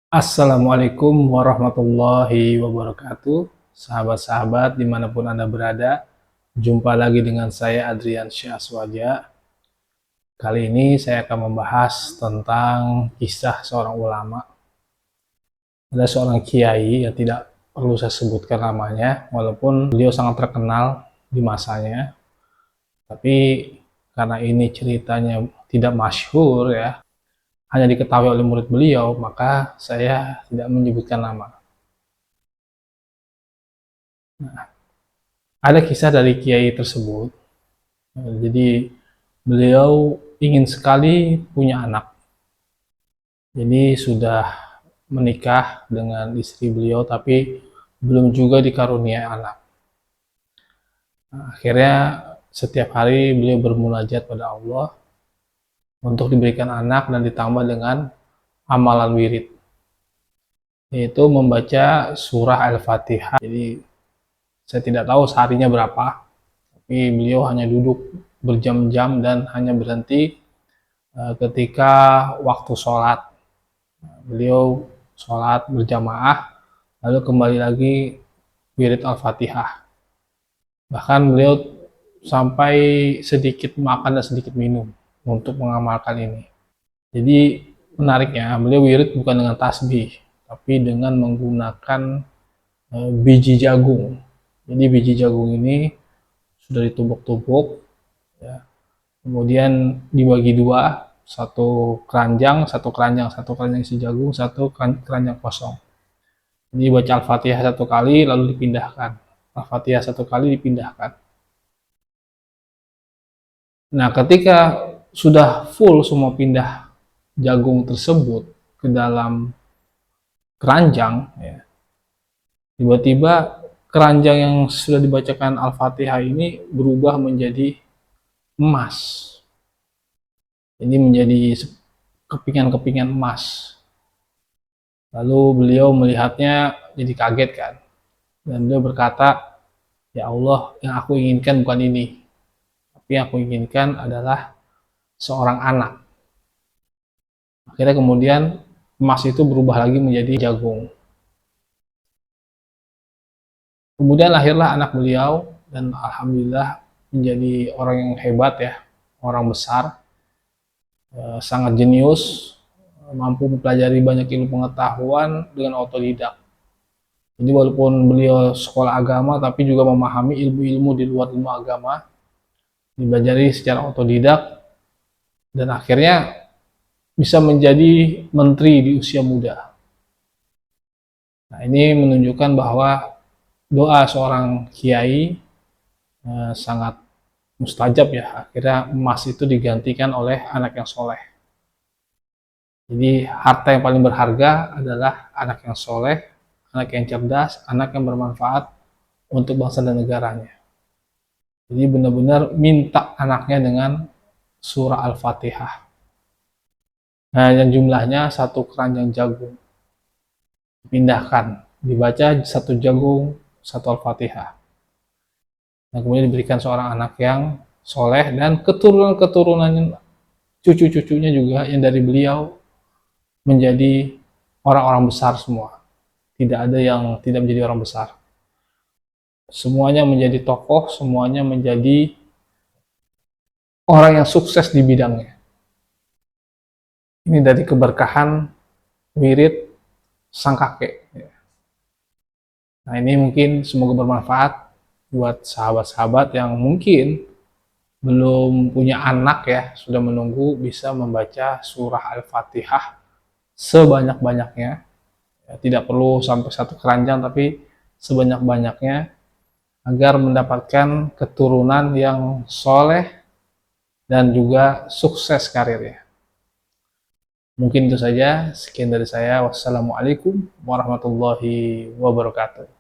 Assalamualaikum warahmatullahi wabarakatuh. Sahabat-sahabat dimanapun Anda berada, jumpa lagi dengan saya Adrian Syahswaja. Kali ini saya akan membahas tentang kisah seorang ulama. Ada seorang kiai yang tidak perlu saya sebutkan namanya, walaupun beliau sangat terkenal di masanya. Tapi karena ini ceritanya tidak masyhur ya, hanya diketahui oleh murid beliau, maka saya tidak menyebutkan nama. Ada kisah dari kiai tersebut. Jadi beliau ingin sekali punya anak. Jadi sudah menikah dengan istri beliau tapi belum juga dikaruniai anak. Akhirnya setiap hari beliau bermunajat pada Allah untuk diberikan anak dan ditambah dengan amalan wirid, yaitu membaca surah Al-Fatihah. Jadi saya tidak tahu seharinya berapa, tapi beliau hanya duduk berjam-jam dan hanya berhenti ketika waktu sholat. Beliau sholat berjamaah, lalu kembali lagi wirid Al-Fatihah. Bahkan beliau sampai sedikit makan dan sedikit minum untuk mengamalkan ini. Jadi menariknya, beliau wirid bukan dengan tasbih, tapi dengan menggunakan biji jagung. Jadi biji jagung ini sudah ditumbuk-tumbuk, ya, kemudian dibagi dua, satu keranjang isi jagung, satu keranjang kosong. Jadi baca Al-Fatihah satu kali lalu dipindahkan, Al-Fatihah satu kali dipindahkan. Nah, ketika sudah full semua pindah jagung tersebut ke dalam keranjang, ya, tiba-tiba keranjang yang sudah dibacakan Al-Fatihah ini berubah menjadi emas. Jadi menjadi kepingan-kepingan emas. Lalu beliau melihatnya jadi kaget kan. Dan beliau berkata, "Ya Allah, yang aku inginkan bukan ini. Tapi yang aku inginkan adalah seorang anak." Akhirnya kemudian emas itu berubah lagi menjadi jagung. Kemudian lahirlah anak beliau dan alhamdulillah menjadi orang yang hebat ya, orang besar, sangat jenius, mampu mempelajari banyak ilmu pengetahuan dengan otodidak. Jadi walaupun beliau sekolah agama tapi juga memahami ilmu-ilmu di luar ilmu agama, dipelajari secara otodidak dan akhirnya bisa menjadi menteri di usia muda. Nah, ini menunjukkan bahwa doa seorang kiai sangat mustajab ya. Akhirnya emas itu digantikan oleh anak yang soleh. Jadi harta yang paling berharga adalah anak yang soleh, anak yang cerdas, anak yang bermanfaat untuk bangsa dan negaranya. Jadi benar-benar minta anaknya dengan surah Al-Fatihah. Nah, yang jumlahnya satu keranjang jagung. Dipindahkan, dibaca satu jagung, satu Al-Fatihah. Nah, kemudian diberikan seorang anak yang soleh dan keturunan-keturunannya, cucu-cucunya juga yang dari beliau menjadi orang-orang besar semua. Tidak ada yang tidak menjadi orang besar. Semuanya menjadi tokoh, semuanya menjadi orang yang sukses di bidangnya. Ini dari keberkahan wirid sang kakek. Nah, ini mungkin semoga bermanfaat buat sahabat-sahabat yang mungkin belum punya anak ya, sudah menunggu bisa membaca surah Al-Fatihah sebanyak-banyaknya. Ya, tidak perlu sampai satu keranjang, tapi sebanyak-banyaknya agar mendapatkan keturunan yang soleh dan juga sukses karirnya. Mungkin itu saja, sekian dari saya. Wassalamualaikum warahmatullahi wabarakatuh.